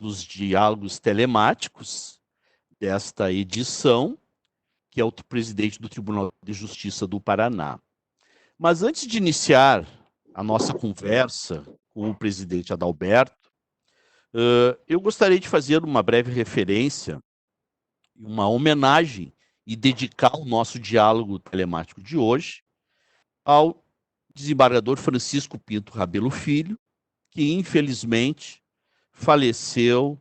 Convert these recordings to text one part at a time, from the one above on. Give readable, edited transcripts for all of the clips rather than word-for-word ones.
dos diálogos telemáticos desta edição, que é o presidente do Tribunal de Justiça do Paraná. Mas antes de iniciar a nossa conversa com o presidente Adalberto, eu gostaria de fazer uma breve referência, uma homenagem e dedicar o nosso diálogo telemático de hoje ao desembargador Francisco Pinto Rabelo Filho, que infelizmente faleceu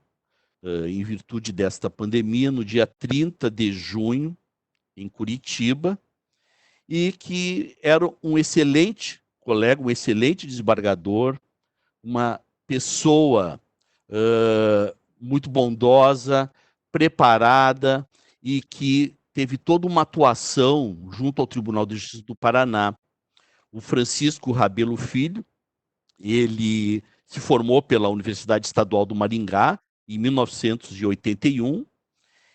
em virtude desta pandemia no dia 30 de junho, em Curitiba, e que era um excelente colega, um excelente desembargador, uma pessoa muito bondosa, preparada e que teve toda uma atuação junto ao Tribunal de Justiça do Paraná. O Francisco Rabelo Filho, ele se formou pela Universidade Estadual do Maringá em 1981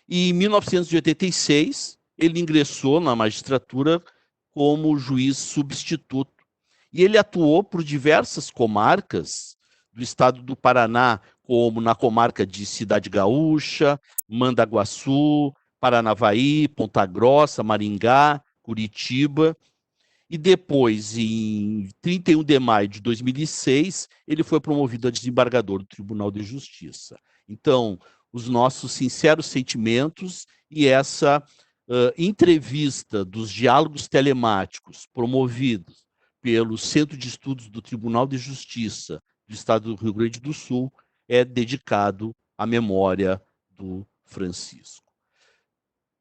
e em 1986 ele ingressou na magistratura como juiz substituto. E ele atuou por diversas comarcas do estado do Paraná, como na comarca de Cidade Gaúcha, Mandaguaçu, Paranavaí, Ponta Grossa, Maringá, Curitiba. E depois, em 31 de maio de 2006, ele foi promovido a desembargador do Tribunal de Justiça. Então, os nossos sinceros sentimentos e essa entrevista dos diálogos telemáticos promovidos pelo Centro de Estudos do Tribunal de Justiça do Estado do Rio Grande do Sul é dedicado à memória do Francisco.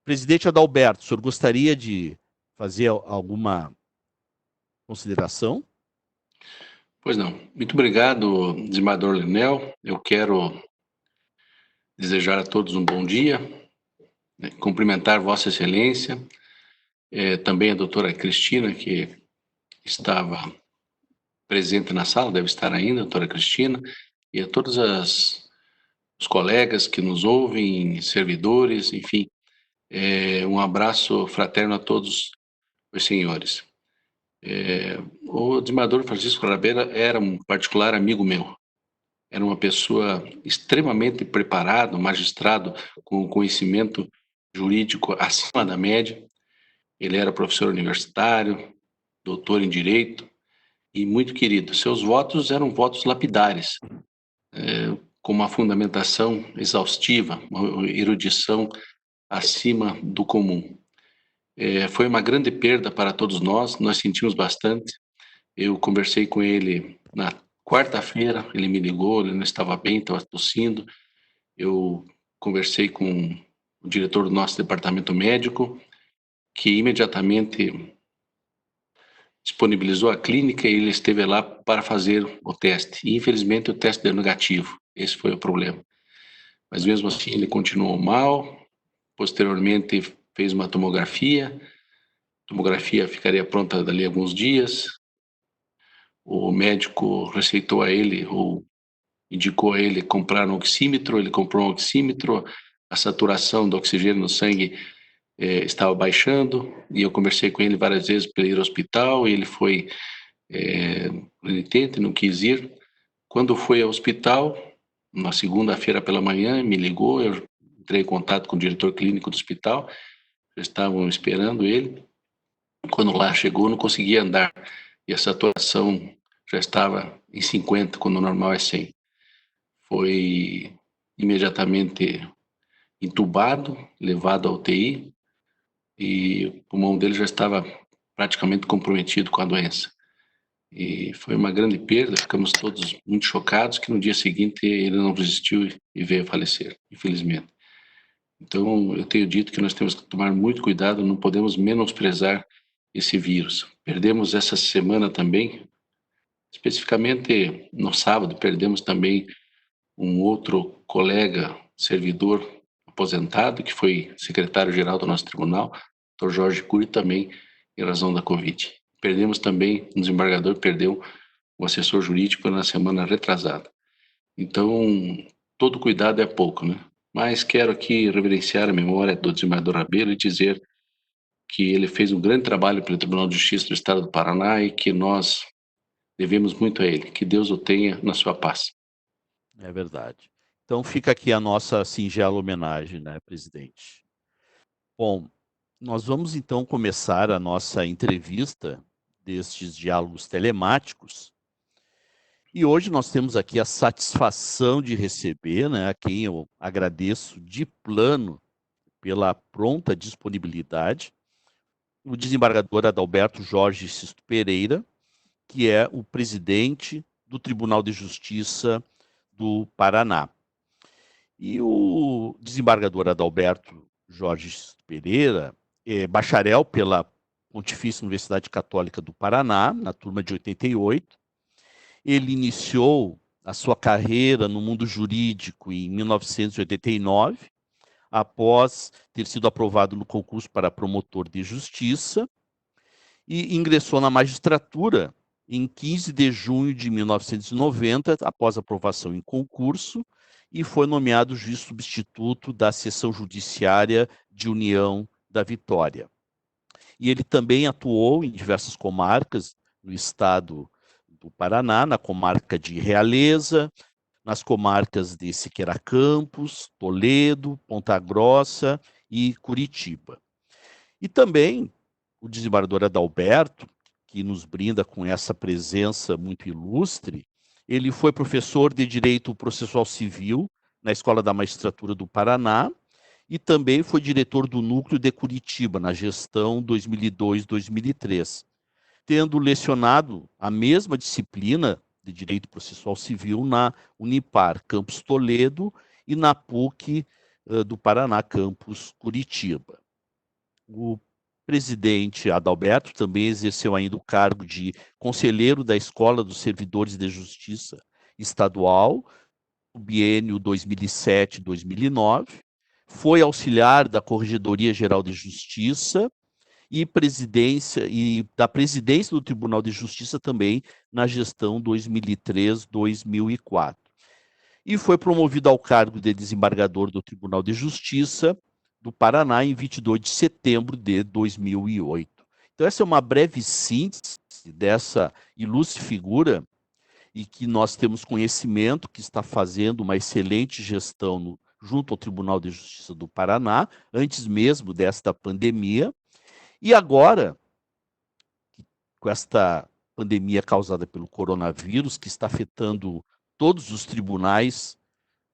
Presidente Adalberto, o senhor gostaria de fazer alguma consideração? Pois não. Muito obrigado, desembargador Leonel. Eu quero desejar a todos um bom dia, cumprimentar Vossa Excelência, também a doutora Cristina, que estava presente na sala, deve estar ainda, doutora Cristina, e a todos os colegas que nos ouvem, servidores, enfim, um abraço fraterno a todos os senhores. O desembargador Francisco Rabelo era um particular amigo meu. Era uma pessoa extremamente preparada, um magistrado com conhecimento jurídico acima da média. Ele era professor universitário, doutor em direito e muito querido. Seus votos eram votos lapidares, com uma fundamentação exaustiva, uma erudição acima do comum. Foi uma grande perda para todos nós sentimos bastante. Eu conversei com ele na quarta-feira, ele me ligou, ele não estava bem, estava tossindo. Eu conversei com o diretor do nosso departamento médico, que imediatamente disponibilizou a clínica e ele esteve lá para fazer o teste. E, infelizmente, o teste deu negativo. Esse foi o problema. Mas, mesmo assim, ele continuou mal. Posteriormente, fez uma tomografia. A tomografia ficaria pronta dali a alguns dias. O médico receitou a ele, ou indicou a ele comprar um oxímetro. Ele comprou um oxímetro. A saturação do oxigênio no sangue estava baixando, e eu conversei com ele várias vezes para ir ao hospital, e ele foi renitente, não quis ir. Quando foi ao hospital, na segunda-feira pela manhã, me ligou, eu entrei em contato com o diretor clínico do hospital, já estavam esperando ele. Quando lá chegou, não conseguia andar, e a saturação já estava em 50, quando o normal é 100. Foi imediatamente entubado, levado à UTI, e o pulmão dele já estava praticamente comprometido com a doença. E foi uma grande perda, ficamos todos muito chocados que no dia seguinte ele não resistiu e veio a falecer, infelizmente. Então, eu tenho dito que nós temos que tomar muito cuidado, não podemos menosprezar esse vírus. Perdemos essa semana também, especificamente no sábado, perdemos também um outro colega, servidor aposentado, que foi secretário-geral do nosso tribunal, Dr. Jorge Cury, também em razão da Covid. Perdemos também, um desembargador perdeu um assessor jurídico na semana retrasada. Então, todo cuidado é pouco, né? Mas quero aqui reverenciar a memória do desembargador Rabelo e dizer que ele fez um grande trabalho pelo Tribunal de Justiça do Estado do Paraná e que nós devemos muito a ele. Que Deus o tenha na sua paz. É verdade. Então fica aqui a nossa singela homenagem, né, presidente? Bom, nós vamos então começar a nossa entrevista destes diálogos telemáticos. E hoje nós temos aqui a satisfação de receber, né, a quem eu agradeço de plano pela pronta disponibilidade, o desembargador Adalberto Jorge Sisto Pereira, que é o presidente do Tribunal de Justiça do Paraná. E o desembargador Adalberto Jorge Sisto Pereira é bacharel pela Pontifícia Universidade Católica do Paraná, na turma de 88. Ele iniciou a sua carreira no mundo jurídico em 1989, após ter sido aprovado no concurso para promotor de justiça, e ingressou na magistratura em 15 de junho de 1990, após aprovação em concurso, e foi nomeado juiz substituto da Seção Judiciária de União da Vitória. E ele também atuou em diversas comarcas no estado do Paraná, na comarca de Realeza, nas comarcas de Siqueira Campos, Toledo, Ponta Grossa e Curitiba. E também o desembargador Adalberto, que nos brinda com essa presença muito ilustre, ele foi professor de Direito Processual Civil na Escola da Magistratura do Paraná e também foi diretor do Núcleo de Curitiba na gestão 2002-2003, tendo lecionado a mesma disciplina de Direito Processual Civil na Unipar, Campus Toledo, e na PUC do Paraná, Campus Curitiba. O presidente Adalberto também exerceu ainda o cargo de conselheiro da Escola dos Servidores de Justiça Estadual, no biênio 2007-2009, foi auxiliar da Corregedoria Geral de Justiça e da presidência do Tribunal de Justiça também na gestão 2003-2004. E foi promovido ao cargo de desembargador do Tribunal de Justiça do Paraná em 22 de setembro de 2008. Então essa é uma breve síntese dessa ilustre figura e que nós temos conhecimento que está fazendo uma excelente gestão junto ao Tribunal de Justiça do Paraná, antes mesmo desta pandemia. E agora, com esta pandemia causada pelo coronavírus, que está afetando todos os tribunais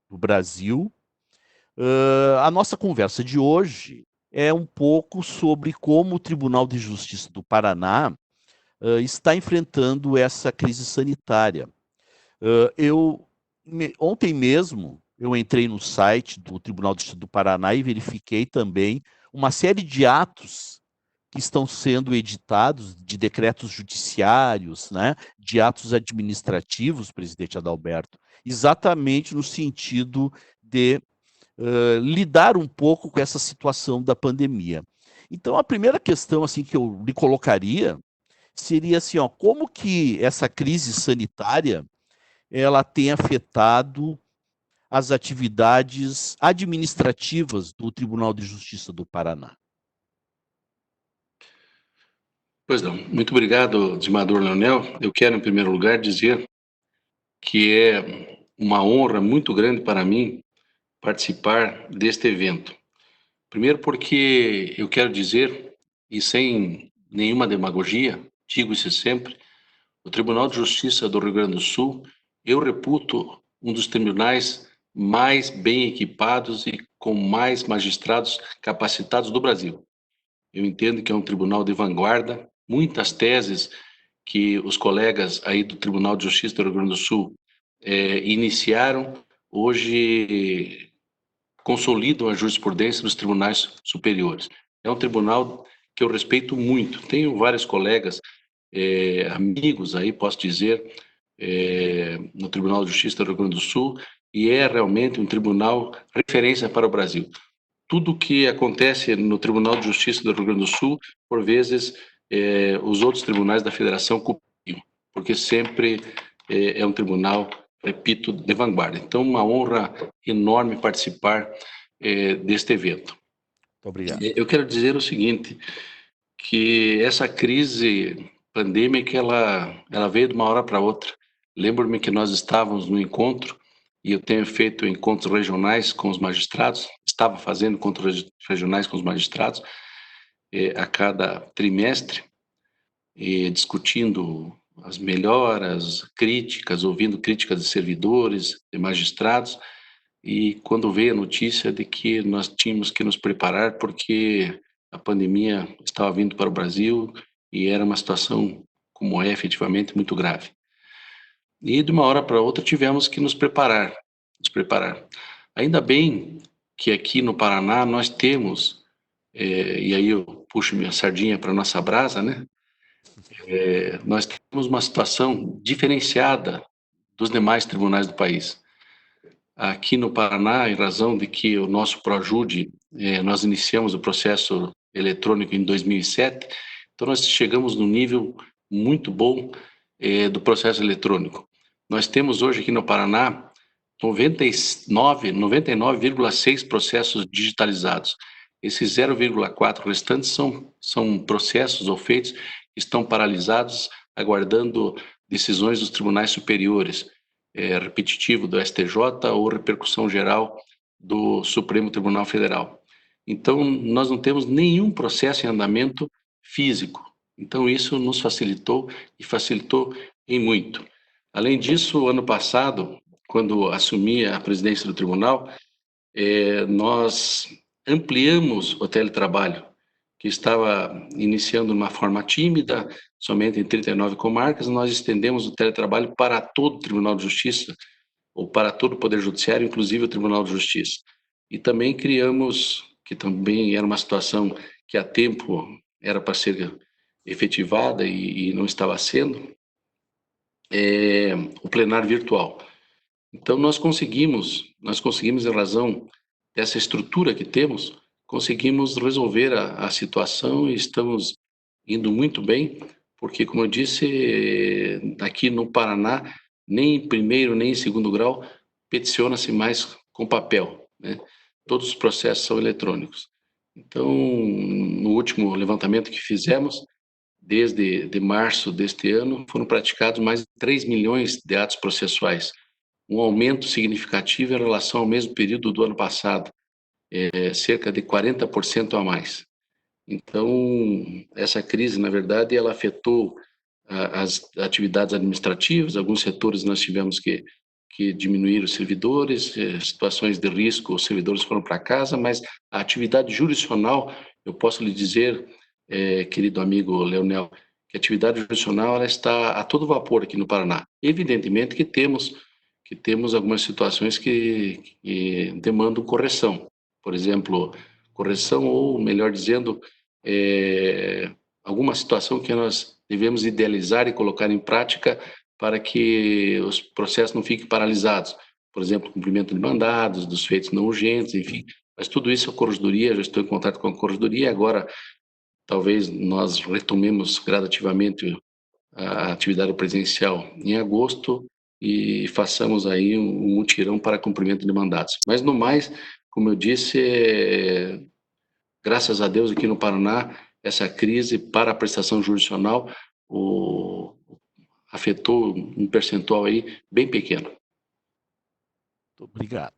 do Brasil, a nossa conversa de hoje é um pouco sobre como o Tribunal de Justiça do Paraná está enfrentando essa crise sanitária. Ontem mesmo, eu entrei no site do Tribunal de Justiça do Paraná e verifiquei também uma série de atos que estão sendo editados, de decretos judiciários, né, de atos administrativos, presidente Adalberto, exatamente no sentido de lidar um pouco com essa situação da pandemia. Então, a primeira questão assim que eu lhe colocaria seria assim, ó, como que essa crise sanitária ela tem afetado as atividades administrativas do Tribunal de Justiça do Paraná? Pois não. Muito obrigado, desembargador Leonel. Eu quero, em primeiro lugar, dizer que é uma honra muito grande para mim participar deste evento. Primeiro porque eu quero dizer, e sem nenhuma demagogia, digo isso sempre, o Tribunal de Justiça do Rio Grande do Sul, eu reputo um dos tribunais mais bem equipados e com mais magistrados capacitados do Brasil. Eu entendo que é um tribunal de vanguarda, muitas teses que os colegas aí do Tribunal de Justiça do Rio Grande do Sul iniciaram, hoje consolidam a jurisprudência dos tribunais superiores. É um tribunal que eu respeito muito. Tenho vários colegas, amigos aí, posso dizer, no Tribunal de Justiça do Rio Grande do Sul, e é realmente um tribunal referência para o Brasil. Tudo que acontece no Tribunal de Justiça do Rio Grande do Sul, por vezes, os outros tribunais da federação copiam, porque sempre é um tribunal, repito, de vanguarda. Então, uma honra enorme participar deste evento. Muito obrigado. Eu quero dizer o seguinte, que essa crise pandêmica, ela veio de uma hora para outra. Lembro-me que nós estávamos no encontro e eu tenho feito encontros regionais com os magistrados, estava fazendo encontros regionais com os magistrados a cada trimestre, discutindo as melhoras, críticas, ouvindo críticas de servidores, de magistrados, e quando veio a notícia de que nós tínhamos que nos preparar porque a pandemia estava vindo para o Brasil e era uma situação, como é efetivamente, muito grave. E de uma hora para outra tivemos que nos preparar, nos preparar. Ainda bem que aqui no Paraná nós temos, e aí eu puxo minha sardinha para nossa brasa, né? Nós temos uma situação diferenciada dos demais tribunais do país. Aqui no Paraná, em razão de que o nosso Projude, nós iniciamos o processo eletrônico em 2007, então nós chegamos num nível muito bom do processo eletrônico. Nós temos hoje aqui no Paraná 99,6 processos digitalizados. Esses 0,4 restantes são processos ou feitos que estão paralisados, aguardando decisões dos tribunais superiores, repetitivo do STJ ou repercussão geral do Supremo Tribunal Federal. Então, nós não temos nenhum processo em andamento físico. Então, isso nos facilitou e facilitou em muito. Além disso, ano passado, quando assumi a presidência do tribunal, nós ampliamos o teletrabalho, que estava iniciando de uma forma tímida, somente em 39 comarcas, nós estendemos o teletrabalho para todo o Tribunal de Justiça, ou para todo o Poder Judiciário, inclusive o Tribunal de Justiça. E também criamos, que também era uma situação que há tempo era para ser efetivada e não estava sendo, o plenário virtual. Então nós conseguimos em razão dessa estrutura que temos, conseguimos resolver a situação e estamos indo muito bem, porque como eu disse, aqui no Paraná, nem em primeiro nem em segundo grau peticiona-se mais com papel, né? Todos os processos são eletrônicos. Então, no último levantamento que fizemos, desde março deste ano, foram praticados mais de 3 milhões de atos processuais, um aumento significativo em relação ao mesmo período do ano passado, cerca de 40% a mais. Então, essa crise, na verdade, ela afetou as atividades administrativas, alguns setores nós tivemos que diminuir os servidores, situações de risco, os servidores foram para casa, mas a atividade jurisdicional, eu posso lhe dizer, querido amigo Leonel, que a atividade jurisdicional ela está a todo vapor aqui no Paraná. Evidentemente que temos algumas situações que demandam correção. Por exemplo, correção ou, melhor dizendo, alguma situação que nós devemos idealizar e colocar em prática para que os processos não fiquem paralisados. Por exemplo, cumprimento de mandados, dos feitos não urgentes, enfim. Mas tudo isso a Corregedoria, já estou em contato com a Corregedoria, agora talvez nós retomemos gradativamente a atividade presencial em agosto e façamos aí um mutirão para cumprimento de mandatos. Mas no mais, como eu disse, graças a Deus aqui no Paraná, essa crise para a prestação jurisdicional afetou um percentual aí bem pequeno. Obrigado.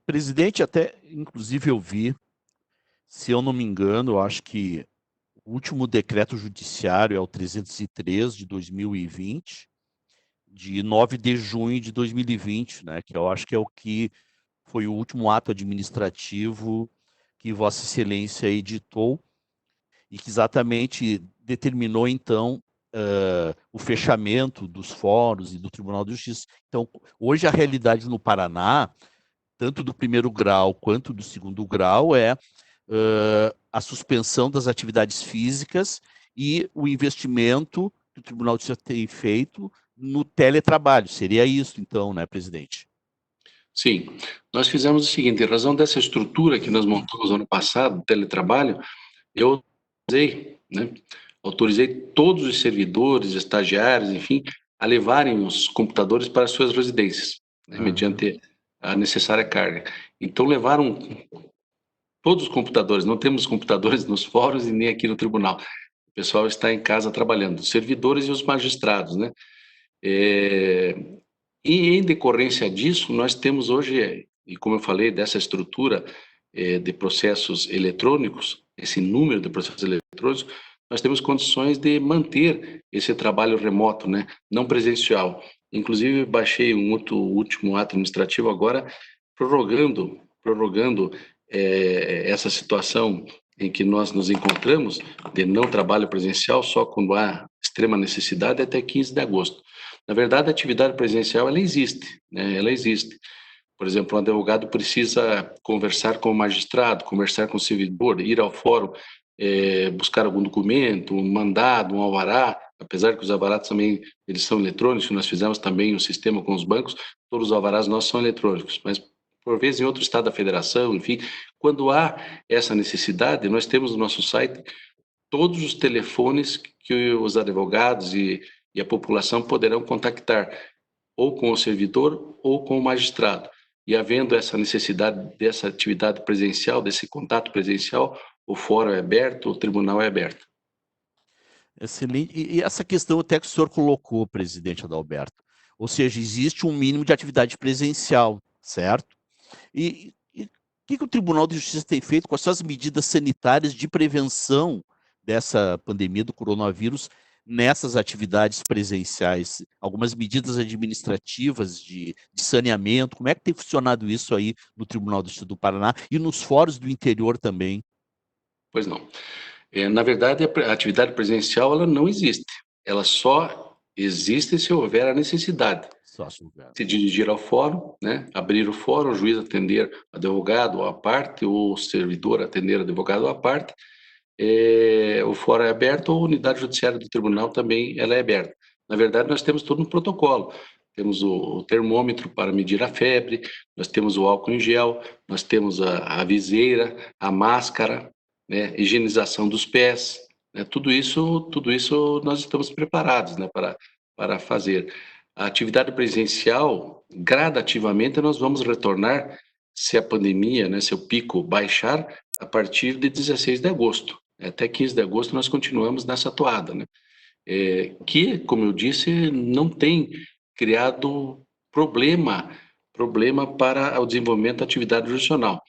Presidente, até inclusive eu vi, se eu não me engano, eu acho que o último decreto judiciário é o 303 de 2020, de 9 de junho de 2020, né, que eu acho que é o que foi o último ato administrativo que Vossa Excelência editou e que exatamente determinou, então, o fechamento dos fóruns e do Tribunal de Justiça. Então, hoje a realidade no Paraná, tanto do primeiro grau quanto do segundo grau, é a suspensão das atividades físicas e o investimento que o Tribunal de Justiça tem feito no teletrabalho. Seria isso, então, né, presidente? Sim, nós fizemos o seguinte, em razão dessa estrutura que nós montamos ano passado, teletrabalho, eu autorizei todos os servidores, estagiários, enfim, a levarem os computadores para as suas residências, né, mediante a necessária carga. Então, levaram todos os computadores, não temos computadores nos fóruns e nem aqui no tribunal. O pessoal está em casa trabalhando, os servidores e os magistrados, né? E em decorrência disso, nós temos hoje, e como eu falei, dessa estrutura de processos eletrônicos, esse número de processos eletrônicos, nós temos condições de manter esse trabalho remoto, né, não presencial. Inclusive, baixei um outro último ato administrativo agora, prorrogando essa situação em que nós nos encontramos, de não trabalho presencial, só quando há extrema necessidade, até 15 de agosto. Na verdade, a atividade presencial, ela existe, né? Ela existe. Por exemplo, um advogado precisa conversar com o magistrado, conversar com o servidor, ir ao fórum, buscar algum documento, um mandado, um alvará, apesar que os alvarás também eles são eletrônicos, nós fizemos também o sistema com os bancos, todos os alvarás nossos são eletrônicos, mas por vezes em outro estado da federação, enfim, quando há essa necessidade, nós temos no nosso site todos os telefones que os advogados e a população poderão contactar, ou com o servidor ou com o magistrado. E havendo essa necessidade dessa atividade presencial, desse contato presencial, o fórum é aberto, o tribunal é aberto. Excelente. E essa questão até que o senhor colocou, presidente Adalberto, ou seja, existe um mínimo de atividade presencial, certo? E o que o Tribunal de Justiça tem feito com as suas medidas sanitárias de prevenção dessa pandemia do coronavírus nessas atividades presenciais? Algumas medidas administrativas de saneamento, como é que tem funcionado isso aí no Tribunal do Estado do Paraná e nos fóruns do interior também? Pois não. Na verdade, a atividade presencial ela não existe. Ela só existe se houver a necessidade. Só se houver. Se dirigir ao fórum, né? Abrir o fórum, o juiz atender advogado à parte, ou o servidor atender advogado à parte, o fórum é aberto, ou a unidade judiciária do tribunal também ela é aberta. Na verdade, nós temos todo um protocolo. Temos o termômetro para medir a febre, nós temos o álcool em gel, nós temos a viseira, a máscara, né? Higienização dos pés, né? Tudo isso nós estamos preparados, né? Para fazer. A atividade presencial, gradativamente, nós vamos retornar se a pandemia, né? Se o pico baixar, a partir de 16 de agosto. Até 15 de agosto nós continuamos nessa toada, né? Que, como eu disse, não tem criado problema para o desenvolvimento da atividade jurisdicional.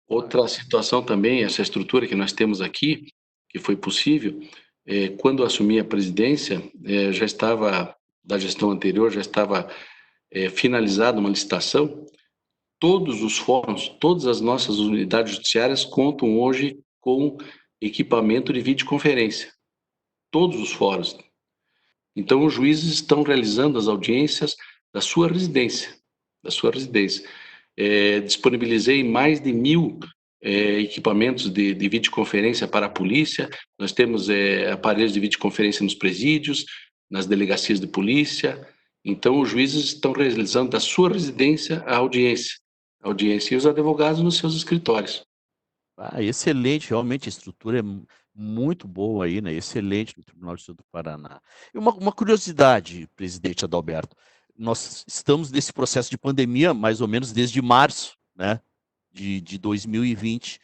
Outra situação também, essa estrutura que nós temos aqui, que foi possível, quando assumi a presidência, já estava, da gestão anterior, já estava finalizada uma licitação. Todos os fóruns, todas as nossas unidades judiciárias contam hoje com equipamento de videoconferência. Todos os fóruns. Então, os juízes estão realizando as audiências da sua residência, da sua residência. Disponibilizei mais de 1.000 equipamentos de videoconferência para a polícia. Nós temos aparelhos de videoconferência nos presídios, nas delegacias de polícia. Então, os juízes estão realizando da sua residência a audiência e os advogados nos seus escritórios. Excelente, realmente a estrutura é muito boa aí, né? Excelente no Tribunal de Justiça do Paraná. E uma curiosidade, presidente Adalberto, nós estamos nesse processo de pandemia mais ou menos desde março, né? De 2020.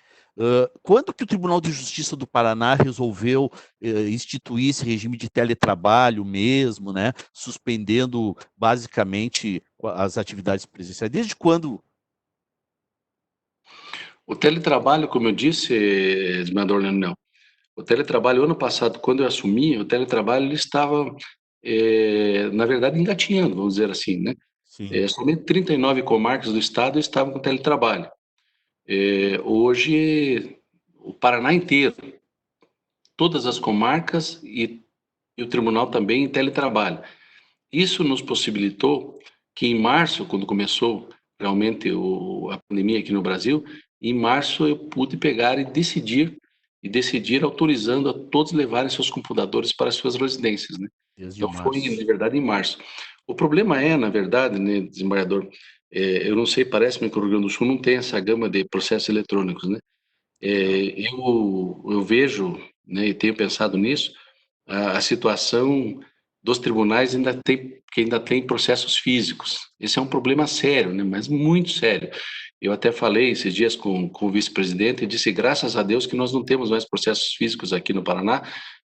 Quando que o Tribunal de Justiça do Paraná resolveu instituir esse regime de teletrabalho mesmo, né? Suspendendo basicamente as atividades presenciais? Desde quando? O teletrabalho, como eu disse, esmagador Leonel, o teletrabalho, ano passado, quando eu assumi, o teletrabalho ele estava, na verdade, engatinhando, vamos dizer assim, né? Sim. Somente 39 comarcas do estado estavam com teletrabalho. Hoje, o Paraná inteiro, todas as comarcas e o tribunal também em teletrabalho. Isso nos possibilitou que em março, quando começou realmente a pandemia aqui no Brasil, em março eu pude pegar e decidir autorizando a todos levarem seus computadores para as suas residências, né? Desde Então foi, março. na verdade, em março. O problema é, na verdade, né, desembargador, eu não sei, parece-me que o Rio Grande do Sul não tem essa gama de processos eletrônicos, né? Eu vejo, né, e tenho pensado nisso, a situação dos tribunais que ainda tem processos físicos. Esse é um problema sério, né, mas muito sério. Eu até falei esses dias com o vice-presidente e disse, graças a Deus que nós não temos mais processos físicos aqui no Paraná,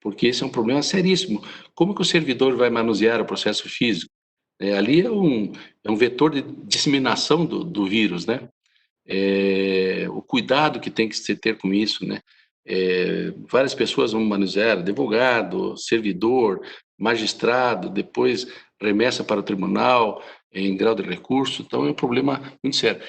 porque esse é um problema seríssimo. Como que o servidor vai manusear o processo físico? Ali é um vetor de disseminação do vírus, né? O cuidado que tem que se ter com isso, né? Várias pessoas vão manusear, advogado, servidor, magistrado, depois remessa para o tribunal em grau de recurso, então é um problema muito sério.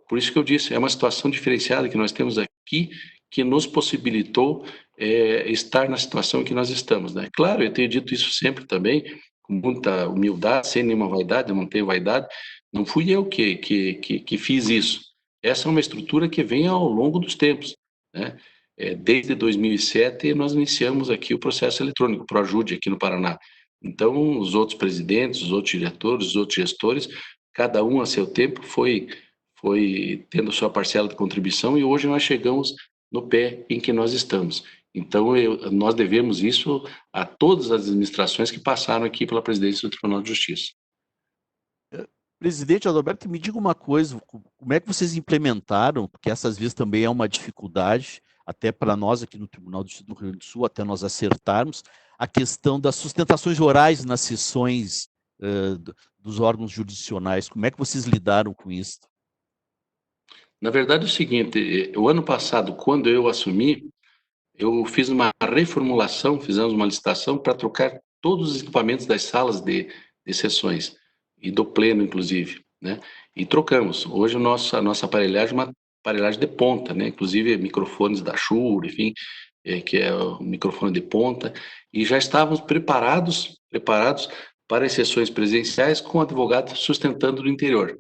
Por isso que eu disse, é uma situação diferenciada que nós temos aqui, que nos possibilitou estar na situação em que nós estamos, né? Claro, eu tenho dito isso sempre também, com muita humildade, sem nenhuma vaidade, eu não tenho vaidade, não fui eu que fiz isso. Essa é uma estrutura que vem ao longo dos tempos, né? Desde 2007 nós iniciamos aqui o processo eletrônico, o ProAjude aqui no Paraná. Então, os outros presidentes, os outros diretores, os outros gestores, cada um a seu tempo foi tendo sua parcela de contribuição e hoje nós chegamos no pé em que nós estamos. Então, nós devemos isso a todas as administrações que passaram aqui pela presidência do Tribunal de Justiça. Presidente Adalberto, me diga uma coisa, como é que vocês implementaram, porque essas vezes também é uma dificuldade, até para nós aqui no Tribunal do Rio Grande do Sul, até nós acertarmos, a questão das sustentações orais nas sessões dos órgãos jurisdicionais. Como é que vocês lidaram com isso? Na verdade é o seguinte, o ano passado, quando eu assumi, eu fiz uma reformulação, fizemos uma licitação para trocar todos os equipamentos das salas de sessões, e do pleno, inclusive, né? E trocamos. Hoje a nossa aparelhagem é uma aparelhagem de ponta, né? Inclusive microfones da Shure, enfim, que é o microfone de ponta, e já estávamos preparados para as sessões presenciais com o advogado sustentando no interior.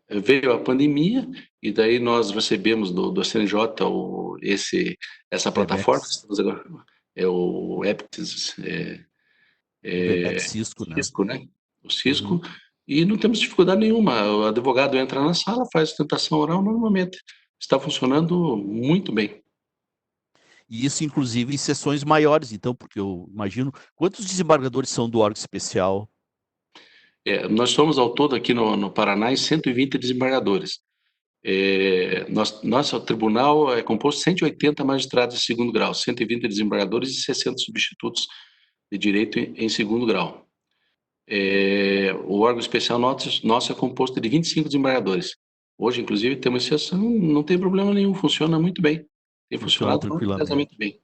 Veio a pandemia e daí nós recebemos do CNJ essa plataforma que Webex, estamos agora, é o Epix, o Webex Cisco, né? Cisco, né? O Uhum. Cisco, e não temos dificuldade nenhuma. O advogado entra na sala, faz sustentação oral normalmente. Está funcionando muito bem. E isso, inclusive, em sessões maiores, então, porque eu imagino, quantos desembargadores são do órgão especial? Nós somos ao todo aqui no Paraná em 120 desembargadores. Nosso tribunal é composto de 180 magistrados de segundo grau, 120 desembargadores e 60 substitutos de direito em segundo grau. O órgão especial nosso é composto de 25 desembargadores. Hoje, inclusive, temos sessão, não tem problema nenhum, funciona muito bem. Tem Funciona funcionado tranquilamente. maravilhosamente bem.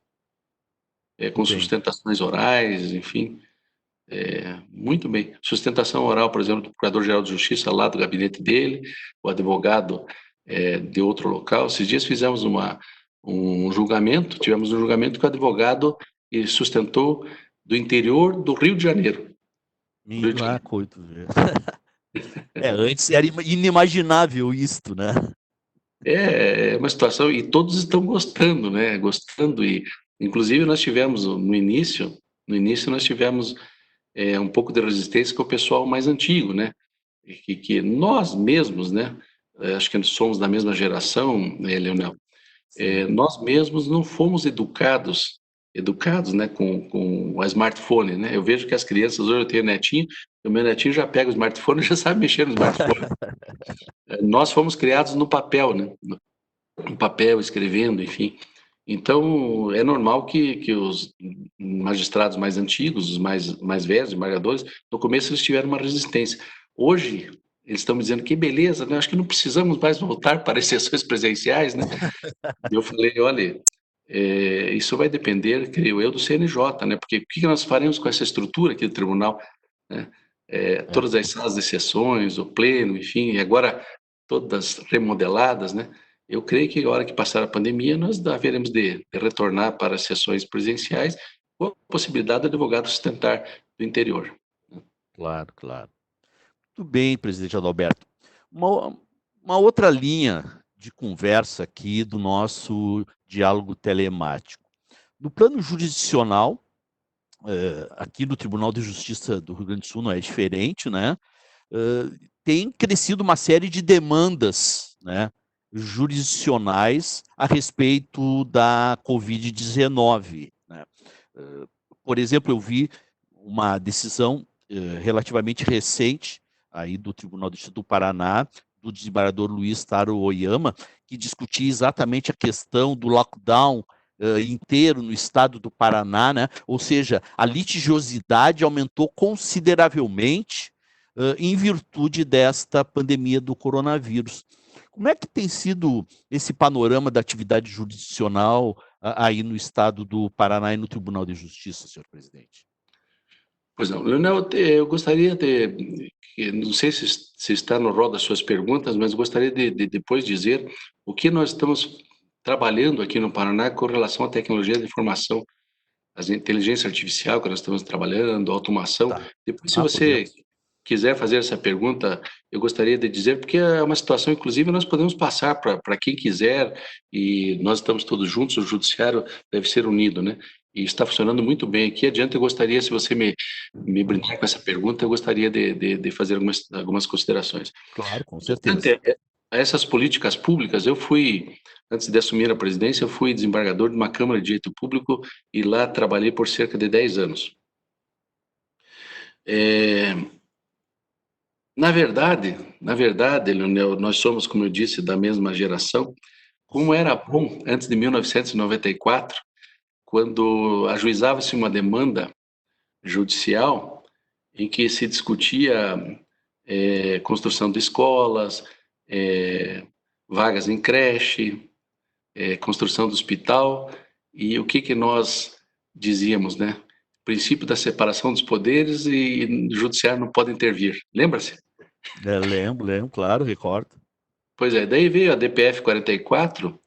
Muito Com bem. sustentações orais, enfim, muito bem. Sustentação oral, por exemplo, do Procurador-Geral de Justiça lá do gabinete dele, o advogado de outro local. Esses dias fizemos tivemos um julgamento que o advogado sustentou do interior do Rio de Janeiro. Rio de Janeiro. Coito. Antes era inimaginável isto, né? É uma situação, e todos estão gostando, né? Gostando, e inclusive nós tivemos no início nós tivemos um pouco de resistência com o pessoal mais antigo, né? Que nós mesmos, né? Acho que somos da mesma geração, Leonel. Sim. Nós mesmos não fomos educados, né? Com o smartphone, né? Eu vejo que as crianças hoje, eu tenho netinho, o meu netinho já pega o smartphone e já sabe mexer no smartphone. Nós fomos criados no papel, né? No papel, escrevendo, enfim. Então, é normal que os magistrados mais antigos, os mais velhos, desembargadores, no começo eles tiveram uma resistência. Hoje, eles estão me dizendo que beleza, né? Acho que não precisamos mais voltar para as sessões presenciais, né? Eu falei, olha, isso vai depender, creio eu, do CNJ, né? Porque o que nós faremos com essa estrutura aqui do tribunal, né? É. Todas as salas de sessões, o pleno, enfim, e agora todas remodeladas, né? Eu creio que a hora que passar a pandemia, nós haveremos de retornar para as sessões presenciais com a possibilidade do advogado sustentar do interior. Claro, claro. Muito bem, presidente Adalberto. Uma outra linha de conversa aqui do nosso diálogo telemático. No plano jurisdicional, aqui no Tribunal de Justiça do Rio Grande do Sul não é diferente, né? Tem crescido uma série de demandas, né, jurisdicionais a respeito da Covid-19. Né? Por exemplo, eu vi uma decisão relativamente recente aí do Tribunal do Distrito do Paraná, do desembargador Luiz Taro Oyama, que discutia exatamente a questão do lockdown inteiro no estado do Paraná, né? Ou seja, a litigiosidade aumentou consideravelmente em virtude desta pandemia do coronavírus. Como é que tem sido esse panorama da atividade jurisdicional aí no estado do Paraná e no Tribunal de Justiça, senhor presidente? Pois não, Leonel, eu gostaria não sei se está no rol das suas perguntas, mas gostaria de depois dizer o que nós estamos trabalhando aqui no Paraná com relação à tecnologia da informação, a inteligência artificial que nós estamos trabalhando, a automação. Tá. Depois, se você Podemos. quiser fazer essa pergunta, eu gostaria de dizer, porque é uma situação, inclusive, nós podemos passar para quem quiser, e nós estamos todos juntos, o judiciário deve ser unido, né? E está funcionando muito bem aqui. Adiante, eu gostaria, se você me brindar com essa pergunta, eu gostaria de fazer algumas considerações. Claro, com certeza. Tocante a essas políticas públicas, eu fui, antes de assumir a presidência, eu fui desembargador de uma Câmara de Direito Público e lá trabalhei por cerca de 10 anos. Na verdade, Leonel, nós somos, como eu disse, da mesma geração. Como era bom antes de 1994, quando ajuizava-se uma demanda judicial em que se discutia construção de escolas, vagas em creche, construção do hospital, e o que nós dizíamos, né? Princípio da separação dos poderes e o judiciário não pode intervir. Lembra-se? Lembro, claro, recordo. Pois é, daí veio a DPF 44,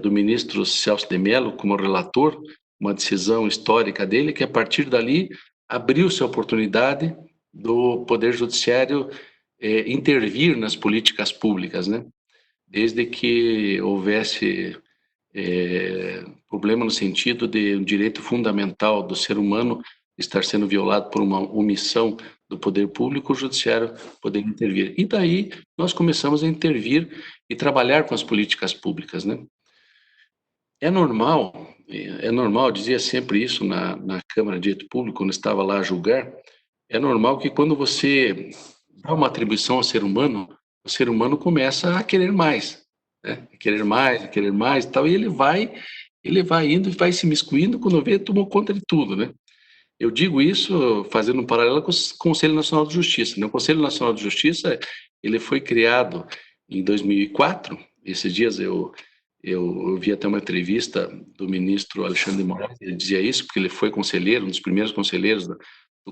do ministro Celso de Mello como relator, uma decisão histórica dele, que a partir dali abriu-se a oportunidade do Poder Judiciário intervir nas políticas públicas, né? Desde que houvesse problema no sentido de um direito fundamental do ser humano estar sendo violado por uma omissão do poder público, o judiciário poder intervir. E daí nós começamos a intervir e trabalhar com as políticas públicas, né? É normal, eu dizia sempre isso na Câmara de Direito Público, quando estava lá a julgar, é normal que quando você dá uma atribuição ao ser humano, o ser humano começa a querer mais, né? A querer mais e tal, e ele vai indo e vai se miscuindo, quando vê, tomou conta de tudo, né? Eu digo isso fazendo um paralelo com o Conselho Nacional de Justiça, né? O Conselho Nacional de Justiça, ele foi criado em 2004. Esses dias eu vi até uma entrevista do ministro Alexandre de Moraes, ele dizia isso, porque ele foi conselheiro, um dos primeiros conselheiros do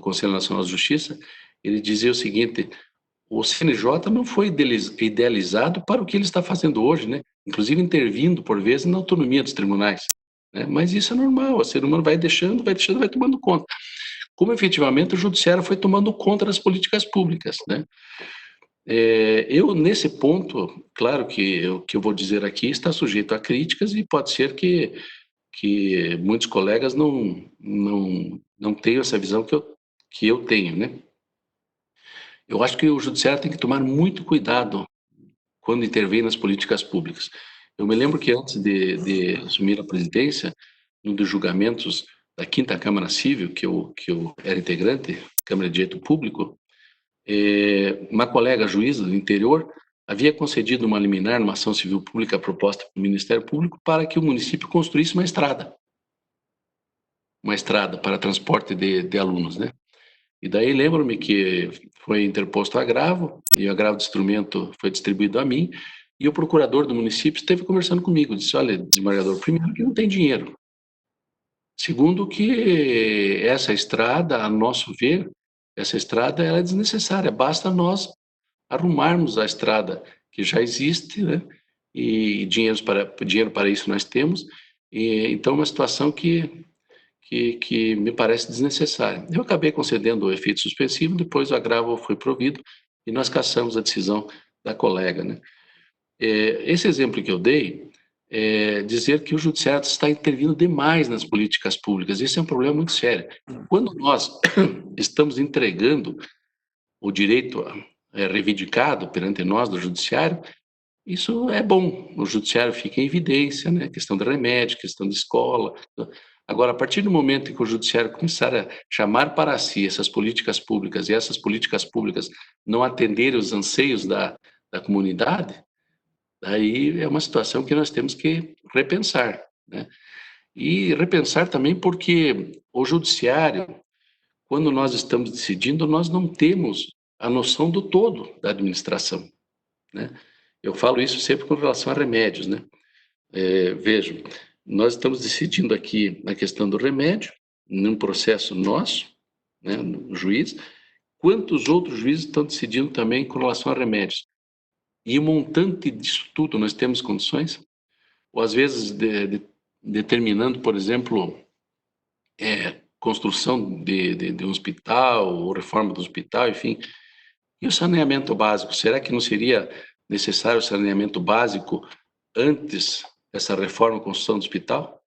Conselho Nacional de Justiça. Ele dizia o seguinte: o CNJ não foi idealizado para o que ele está fazendo hoje, né? Inclusive intervindo, por vezes, na autonomia dos tribunais, né? Mas isso é normal, o ser humano vai deixando, vai tomando conta. Como efetivamente o judiciário foi tomando conta das políticas públicas, né? Eu, nesse ponto, claro que o que eu vou dizer aqui está sujeito a críticas e pode ser que muitos colegas não tenham essa visão que eu tenho, né? Eu acho que o judiciário tem que tomar muito cuidado quando intervém nas políticas públicas. Eu me lembro que antes de assumir a presidência, num dos julgamentos da Quinta Câmara Civil, que eu era integrante, Câmara de Direito Público, uma colega juíza do interior havia concedido uma liminar numa ação civil pública proposta pelo Ministério Público para que o município construísse uma estrada para transporte de alunos, né? E daí lembro-me que foi interposto agravo, e o agravo de instrumento foi distribuído a mim, e o procurador do município esteve conversando comigo, disse: olha, desembargador, primeiro que não tem dinheiro, segundo que essa estrada, a nosso ver, essa estrada ela é desnecessária, basta nós arrumarmos a estrada que já existe, né? E dinheiro para isso nós temos, e então é uma situação que me parece desnecessária. Eu acabei concedendo o efeito suspensivo, depois o agravo foi provido e nós cassamos a decisão da colega, né? Esse exemplo que eu dei é dizer que o judiciário está intervindo demais nas políticas públicas. Isso é um problema muito sério. Quando nós estamos entregando o direito reivindicado perante nós do judiciário, isso é bom, o judiciário fica em evidência, né? Questão de remédio, questão de escola. Agora, a partir do momento em que o judiciário começar a chamar para si essas políticas públicas e essas políticas públicas não atenderem os anseios da comunidade, aí é uma situação que nós temos que repensar. né? E repensar também porque o judiciário, quando nós estamos decidindo, nós não temos a noção do todo da administração, né? Eu falo isso sempre com relação a remédios, né? Vejam, nós estamos decidindo aqui na questão do remédio, num processo nosso, né, no juiz, quantos outros juízes estão decidindo também com relação a remédios? E o montante disso tudo, nós temos condições? Ou às vezes determinando, por exemplo, construção de um hospital, ou reforma do hospital, enfim. E o saneamento básico? Será que não seria necessário o saneamento básico antes dessa reforma, construção do hospital?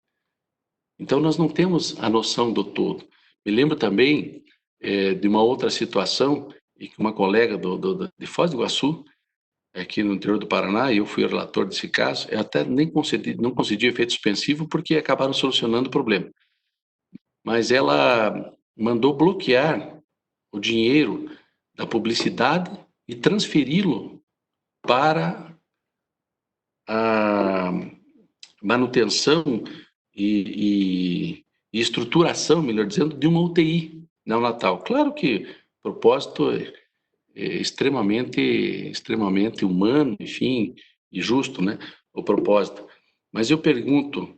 Então, nós não temos a noção do todo. Me lembro também de uma outra situação, e que uma colega de Foz do Iguaçu, aqui no interior do Paraná, e eu fui o relator desse caso, eu até nem não concedi efeito suspensivo porque acabaram solucionando o problema. Mas ela mandou bloquear o dinheiro da publicidade e transferi-lo para a manutenção e estruturação, melhor dizendo, de uma UTI neonatal. Claro que o propósito é extremamente humano, enfim, e justo, né, o propósito. Mas eu pergunto,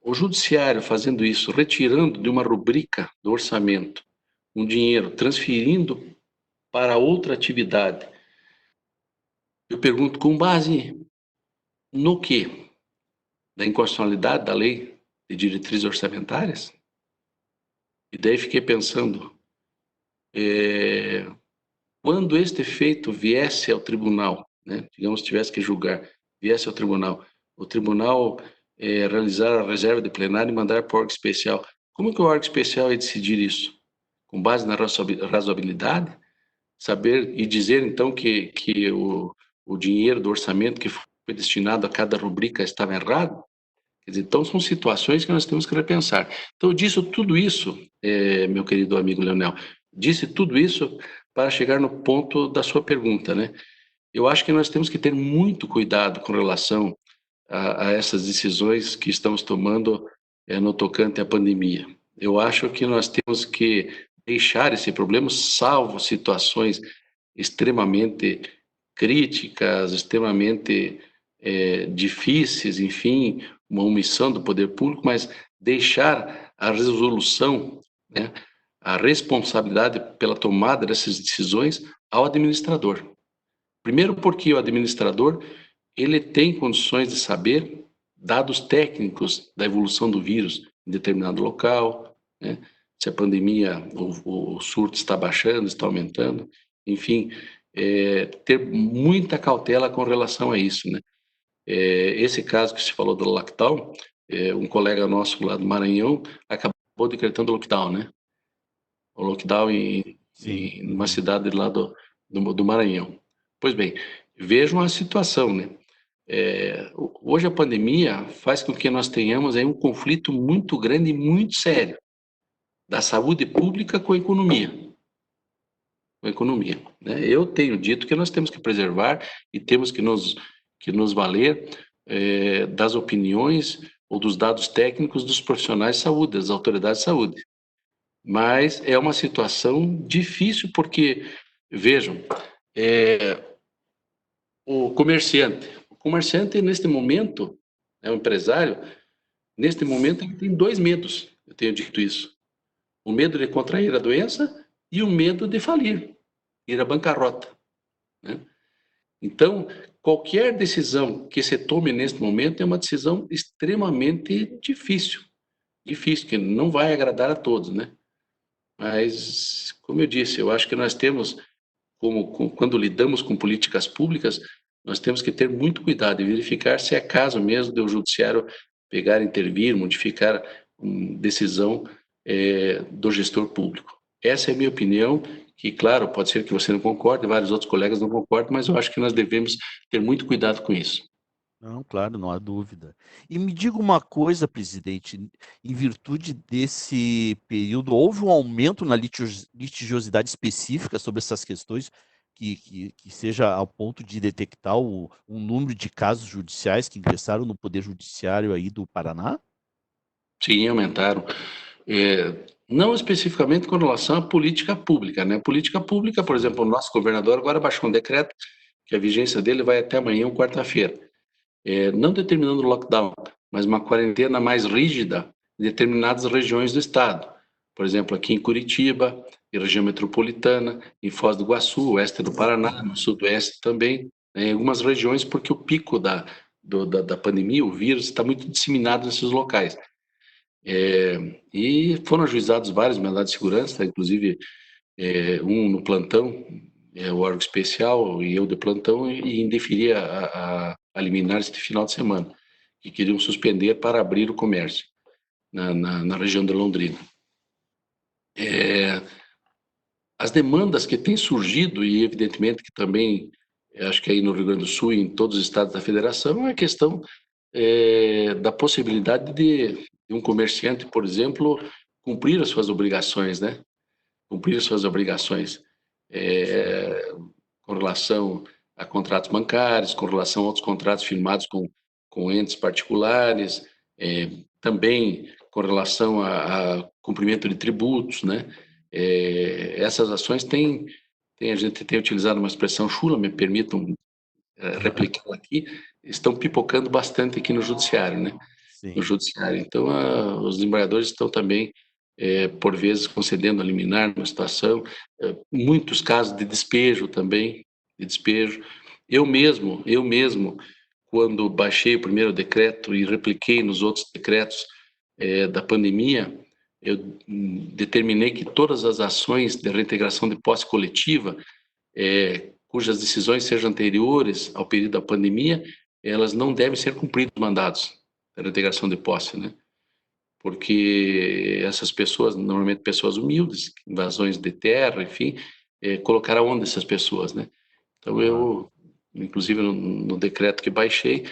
o judiciário fazendo isso, retirando de uma rubrica do orçamento um dinheiro, transferindo para outra atividade, eu pergunto com base no quê? Da inconstitucionalidade da lei de diretrizes orçamentárias? E daí fiquei pensando, quando este feito viesse ao tribunal, né, digamos, tivesse que julgar, viesse ao tribunal, o tribunal realizar a reserva de plenário e mandar para o órgão especial. Como que o órgão especial ia decidir isso? Com base na razoabilidade? Saber e dizer, então, que o dinheiro do orçamento que foi destinado a cada rubrica estava errado? Quer dizer, então, são situações que nós temos que repensar. Então, eu disse tudo isso, meu querido amigo Leonel, disse tudo isso para chegar no ponto da sua pergunta, né? Eu acho que nós temos que ter muito cuidado com relação a essas decisões que estamos tomando no tocante à pandemia. Eu acho que nós temos que deixar esse problema, salvo situações extremamente críticas, extremamente difíceis, enfim, uma omissão do poder público, mas deixar a resolução, né, a responsabilidade pela tomada dessas decisões ao administrador. Primeiro porque o administrador ele tem condições de saber dados técnicos da evolução do vírus em determinado local, né? Se a pandemia, o surto está baixando, está aumentando, enfim, ter muita cautela com relação a isso, né? Esse caso que se falou do lockdown, um colega nosso lá do Maranhão acabou decretando lockdown, né? O lockdown em uma cidade lá do Maranhão. Pois bem, vejam a situação, né? Hoje a pandemia faz com que nós tenhamos aí um conflito muito grande e muito sério da saúde pública com a economia. Né? Eu tenho dito que nós temos que preservar e temos que nos valer das opiniões ou dos dados técnicos dos profissionais de saúde, das autoridades de saúde. Mas é uma situação difícil porque, vejam, o comerciante neste momento, o empresário, neste momento ele tem dois medos, eu tenho dito isso. O medo de contrair a doença e o medo de falir, ir à bancarrota, né? Então, qualquer decisão que se tome neste momento é uma decisão extremamente difícil, que não vai agradar a todos, né? Mas, como eu disse, eu acho que nós temos, quando lidamos com políticas públicas, nós temos que ter muito cuidado e verificar se é caso mesmo do judiciário pegar, intervir, modificar uma decisão do gestor público. Essa é a minha opinião, que, claro, pode ser que você não concorde, vários outros colegas não concordem, mas eu acho que nós devemos ter muito cuidado com isso. Não, claro, não há dúvida. E me diga uma coisa, presidente, em virtude desse período, houve um aumento na litigiosidade específica sobre essas questões que seja ao ponto de detectar um número de casos judiciais que ingressaram no Poder Judiciário aí do Paraná? Sim, aumentaram. Não especificamente com relação à política pública, né? Política pública, por exemplo, o nosso governador agora baixou um decreto que a vigência dele vai até amanhã, ou quarta-feira. Não determinando lockdown, mas uma quarentena mais rígida em determinadas regiões do estado. Por exemplo, aqui em Curitiba, em região metropolitana, em Foz do Iguaçu, oeste do Paraná, no sudoeste também, né, em algumas regiões, porque o pico da pandemia, o vírus, está muito disseminado nesses locais. E foram ajuizados vários mandados de segurança, inclusive um no plantão, o órgão especial e eu de plantão, e indeferir a liminar este final de semana, que queriam suspender para abrir o comércio na região de Londrina. As demandas que têm surgido, e evidentemente que também, acho que aí no Rio Grande do Sul e em todos os estados da federação, é a questão da possibilidade de um comerciante, por exemplo, cumprir as suas obrigações, né? Cumprir as suas obrigações com relação a contratos bancários, com relação a outros contratos firmados com entes particulares, também com relação a cumprimento de tributos, né? Essas ações a gente tem utilizado uma expressão chula, me permitam replicar aqui, estão pipocando bastante aqui no judiciário, né? No Sim. judiciário. Então, os desembargadores estão também, por vezes, concedendo a liminar numa situação, muitos casos de despejo também, de despejo. Eu mesmo, quando baixei o primeiro decreto e repliquei nos outros decretos da pandemia, eu determinei que todas as ações de reintegração de posse coletiva, cujas decisões sejam anteriores ao período da pandemia, elas não devem ser cumpridos mandados da reintegração de posse, né? Porque essas pessoas, normalmente pessoas humildes, invasões de terra, enfim, colocaram onde essas pessoas, né? Então eu, inclusive no decreto que baixei,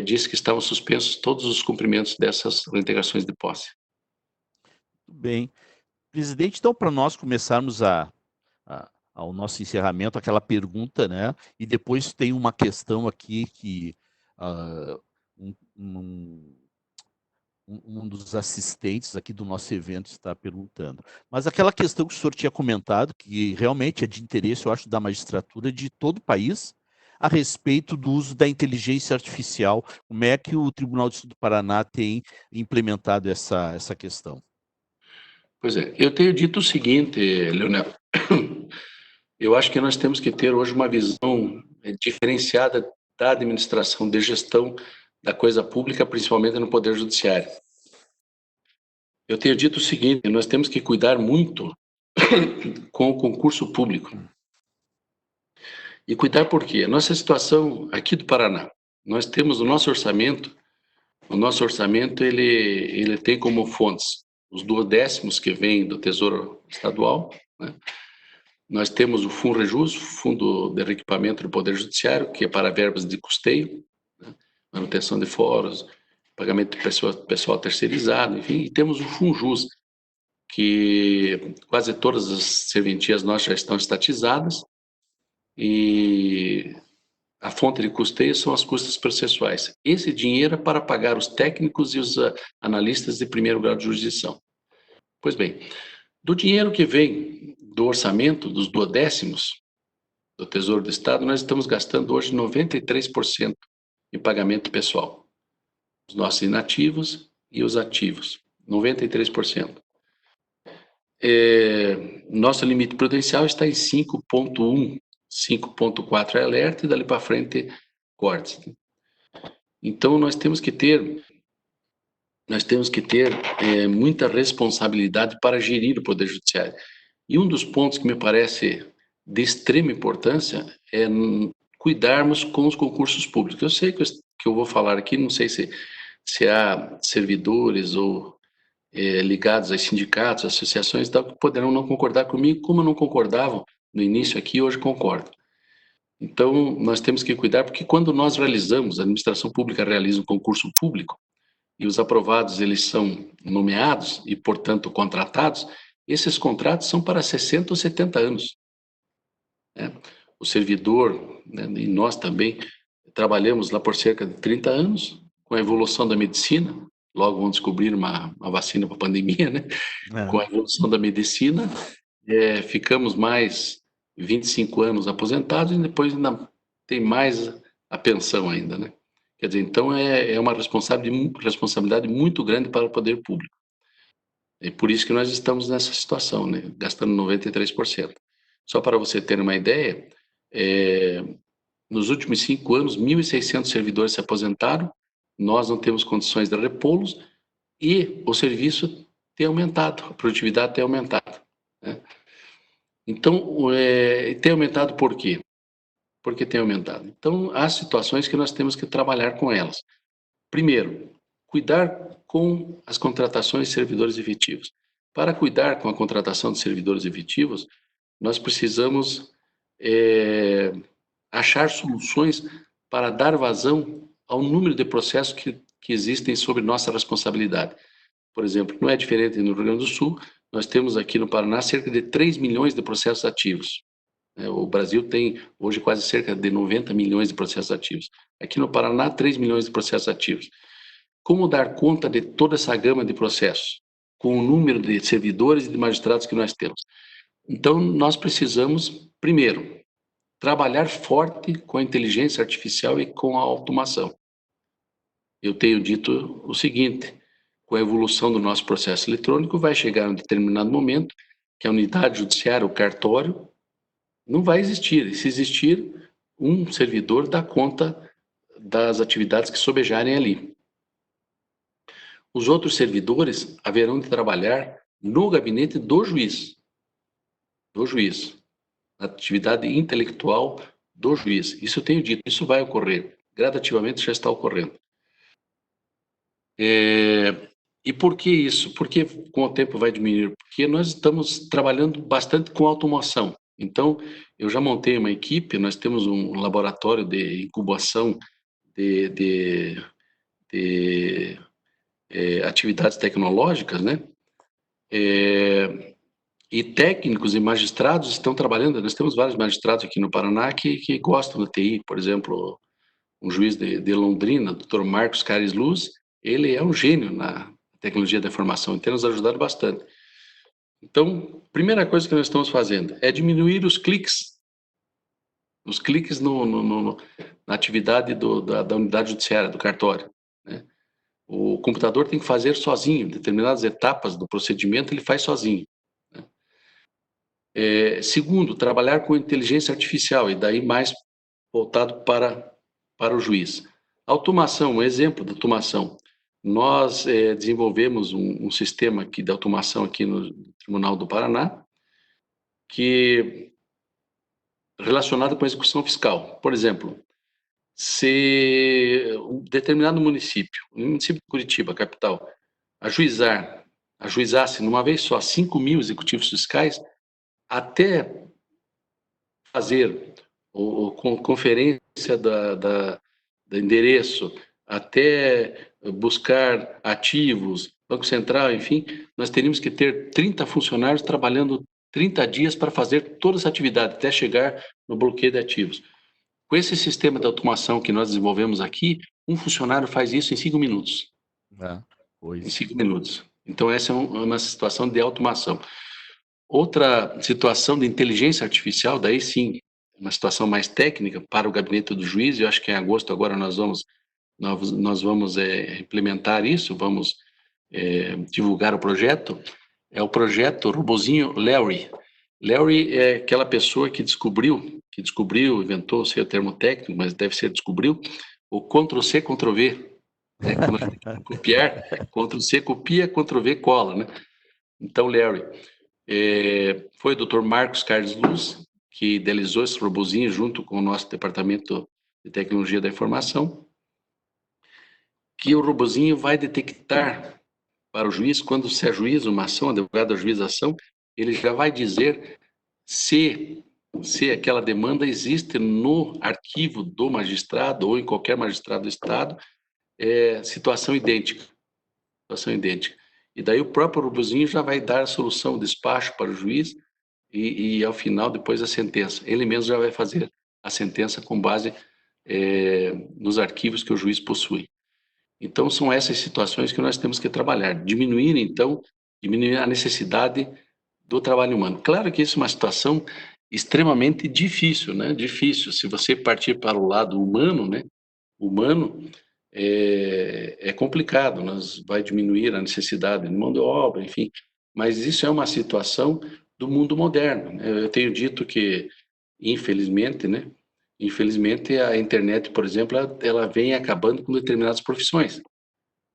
disse que estavam suspensos todos os cumprimentos dessas reintegrações de posse. Muito bem. Presidente, então, para nós começarmos ao nosso encerramento, aquela pergunta, né? E depois tem uma questão aqui que um, um, um dos assistentes aqui do nosso evento está perguntando. Mas aquela questão que o senhor tinha comentado, que realmente é de interesse, eu acho, da magistratura de todo o país, a respeito do uso da inteligência artificial, como é que o Tribunal de Justiça do Paraná tem implementado essa questão? Pois é, eu tenho dito o seguinte, Leonel, eu acho que nós temos que ter hoje uma visão diferenciada da administração, de gestão da coisa pública, principalmente no Poder Judiciário. Eu tenho dito o seguinte, nós temos que cuidar muito com o concurso público. E cuidar por quê? A nossa situação aqui do Paraná, nós temos o nosso orçamento ele tem como fontes os duodécimos que vêm do Tesouro Estadual, né? Nós temos o FUNREJUS, Fundo de Reequipamento do Poder Judiciário, que é para verbas de custeio, né? Manutenção de fóruns, pagamento de pessoal terceirizado, enfim, e temos o FUNJUS, que quase todas as serventias nossas já estão estatizadas e a fonte de custeio são as custas processuais. Esse dinheiro é para pagar os técnicos e os analistas de primeiro grau de jurisdição. Pois bem, do dinheiro que vem do orçamento, dos duodécimos do Tesouro do Estado, nós estamos gastando hoje 93% em pagamento pessoal. Os nossos inativos e os ativos, 93%. Nosso limite prudencial está em 5,1, 5,4 é alerta e dali para frente cortes. Então nós temos que ter muita responsabilidade para gerir o Poder Judiciário. E um dos pontos que me parece de extrema importância é cuidarmos com os concursos públicos. Eu sei que eu vou falar aqui, não sei se há servidores ou ligados a sindicatos, associações e tal, que poderão não concordar comigo, como não concordavam no início aqui, hoje concordam. Então, nós temos que cuidar, porque quando nós realizamos, a administração pública realiza um concurso público, e os aprovados, eles são nomeados e, portanto, contratados, esses contratos são para 60 ou 70 anos. Né? o servidor, né, e nós também, trabalhamos lá por cerca de 30 anos, com a evolução da medicina, logo vamos descobrir uma vacina para a pandemia, né? Com a evolução da medicina, ficamos mais 25 anos aposentados e depois ainda tem mais a pensão ainda, né? Quer dizer, então é uma responsabilidade muito grande para o poder público. É por isso que nós estamos nessa situação, né? Gastando 93%. Só para você ter uma ideia, nos últimos 5 anos, 1.600 servidores se aposentaram, nós não temos condições de repô-los e o serviço tem aumentado, a produtividade tem aumentado, né? Então, tem aumentado por quê? Porque tem aumentado. Então, há situações que nós temos que trabalhar com elas. Primeiro, cuidar com as contratações de servidores efetivos. Para cuidar com a contratação de servidores efetivos, nós precisamos achar soluções para dar vazão ao número de processos que existem sob nossa responsabilidade. Por exemplo, não é diferente no Rio Grande do Sul, nós temos aqui no Paraná cerca de 3 milhões de processos ativos. O Brasil tem hoje quase cerca de 90 milhões de processos ativos. Aqui no Paraná, 3 milhões de processos ativos. Como dar conta de toda essa gama de processos, com o número de servidores e de magistrados que nós temos? Então, nós precisamos, primeiro, trabalhar forte com a inteligência artificial e com a automação. Eu tenho dito o seguinte: com a evolução do nosso processo eletrônico, vai chegar um determinado momento que a unidade judiciária, o cartório, não vai existir. E se existir, um servidor dá conta das atividades que sobejarem ali. Os outros servidores haverão de trabalhar no gabinete do juiz, na atividade intelectual do juiz. Isso eu tenho dito, isso vai ocorrer, gradativamente já está ocorrendo. E por que isso? Porque com o tempo vai diminuir? Porque nós estamos trabalhando bastante com automação. Então, eu já montei uma equipe, nós temos um laboratório de incubação de atividades tecnológicas, né? E técnicos e magistrados estão trabalhando. Nós temos vários magistrados aqui no Paraná que gostam da TI. Por exemplo, um juiz de Londrina, Dr. Marcos Cares Luz, ele é um gênio na tecnologia da informação e tem nos ajudado bastante. Então, primeira coisa que nós estamos fazendo é diminuir os cliques na atividade da unidade judiciária, do cartório, né? O computador tem que fazer sozinho, determinadas etapas do procedimento ele faz sozinho, né? Segundo, trabalhar com inteligência artificial, e daí mais voltado para o juiz. Automação, um exemplo de automação. Nós desenvolvemos um sistema aqui de automação aqui no Tribunal do Paraná, que relacionado com a execução fiscal. Por exemplo, se um determinado município, o município de Curitiba, capital, ajuizasse numa vez só 5.000 executivos fiscais, até fazer conferência do endereço, até buscar ativos, Banco Central, enfim, nós teríamos que ter 30 funcionários trabalhando 30 dias para fazer toda essa atividade, até chegar no bloqueio de ativos. Com esse sistema de automação que nós desenvolvemos aqui, um funcionário faz isso em 5 minutos. Em 5 minutos. Então, essa é uma situação de automação. Outra situação de inteligência artificial, daí sim, uma situação mais técnica para o gabinete do juiz. Eu acho que em agosto agora nós vamos implementar isso, vamos divulgar o projeto. É o projeto Robozinho Larry. Larry é aquela pessoa que descobriu, inventou, sei o termo técnico, mas deve ser descobriu, o Ctrl+C, Ctrl+V. Quando a gente copiar, Ctrl+C copia, Ctrl+V cola, né? Então, Larry, foi o Dr. Marcos Carlos Luz que idealizou esse robozinho junto com o nosso departamento de tecnologia da informação, que o robozinho vai detectar para o juiz, quando se ajuiza uma ação, advogado da ajuização, ele já vai dizer se aquela demanda existe no arquivo do magistrado ou em qualquer magistrado do Estado, situação idêntica. E daí o próprio robozinho já vai dar a solução, o despacho para o juiz, e ao final, depois a sentença. Ele mesmo já vai fazer a sentença com base nos arquivos que o juiz possui. Então, são essas situações que nós temos que trabalhar. Diminuir a necessidade do trabalho humano. Claro que isso é uma situação extremamente difícil, né? Difícil. Se você partir para o lado humano, né? Humano, é complicado, vai diminuir a necessidade de mão de obra, enfim. Mas isso é uma situação do mundo moderno, né? Eu tenho dito que, infelizmente, né? Infelizmente, a internet, por exemplo, ela vem acabando com determinadas profissões.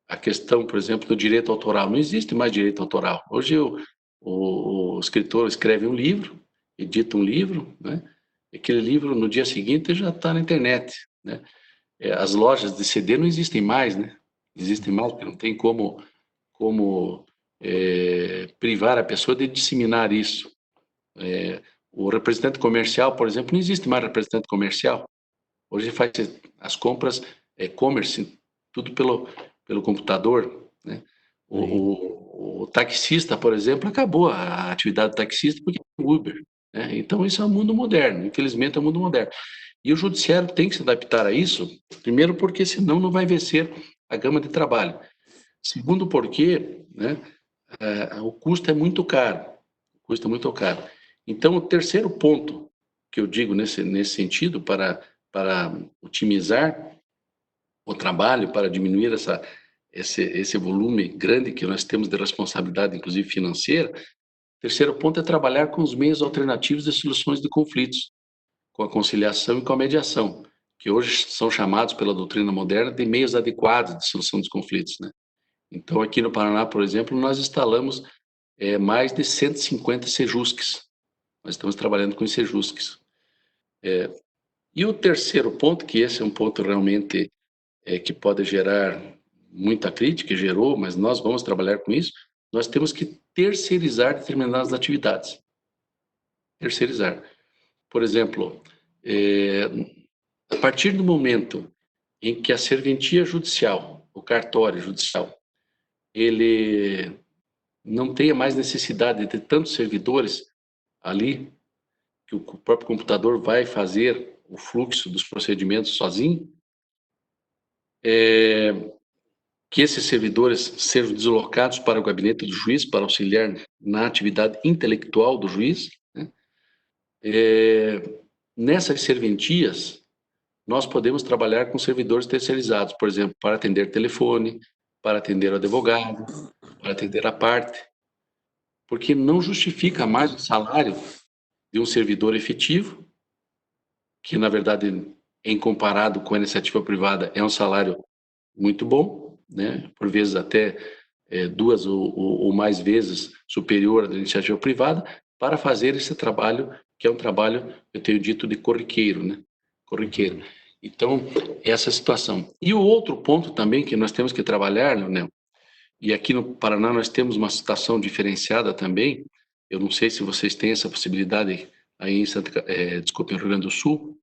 A questão, por exemplo, do direito autoral. Não existe mais direito autoral. Hoje o escritor escreve um livro, edita um livro, né? Aquele livro, no dia seguinte, já está na internet, né? As lojas de CD não existem mais, né? Existem mais, porque não tem como privar a pessoa de disseminar isso. O representante comercial, por exemplo, não existe mais representante comercial. Hoje faz as compras, e-commerce, tudo pelo computador, né? O taxista, por exemplo, acabou a atividade do taxista porque é Uber, né? Então, isso é o mundo moderno, infelizmente é o mundo moderno. E o judiciário tem que se adaptar a isso, primeiro porque senão não vai vencer a gama de trabalho. Segundo porque, né, o custo é muito caro. O custo é muito caro. Então, o terceiro ponto que eu digo nesse sentido, para otimizar o trabalho, para diminuir esse volume grande que nós temos de responsabilidade, inclusive financeira, o terceiro ponto é trabalhar com os meios alternativos de soluções de conflitos, com a conciliação e com a mediação, que hoje são chamados pela doutrina moderna de meios adequados de solução dos conflitos, né? Então, aqui no Paraná, por exemplo, nós instalamos mais de 150 sejusques. Nós estamos trabalhando com os sejusques. E o terceiro ponto, que esse é um ponto realmente que pode gerar muita crítica, e gerou, mas nós vamos trabalhar com isso, nós temos que terceirizar determinadas atividades. Terceirizar. Por exemplo, a partir do momento em que a serventia judicial, o cartório judicial, ele não tenha mais necessidade de ter tantos servidores ali, que o próprio computador vai fazer o fluxo dos procedimentos sozinho, que esses servidores sejam deslocados para o gabinete do juiz para auxiliar na atividade intelectual do juiz, né? Nessas serventias, nós podemos trabalhar com servidores terceirizados, por exemplo, para atender telefone, para atender o advogado, para atender a parte, porque não justifica mais o salário de um servidor efetivo, que na verdade, em comparado com a iniciativa privada, é um salário muito bom, né? Por vezes até duas ou mais vezes superior à da iniciativa privada, para fazer esse trabalho, que é um trabalho, eu tenho dito, de corriqueiro, né? Corriqueiro. Então, essa situação. E o outro ponto também que nós temos que trabalhar, Leonel, e aqui no Paraná nós temos uma situação diferenciada também, eu não sei se vocês têm essa possibilidade aí em Rio Grande do Sul,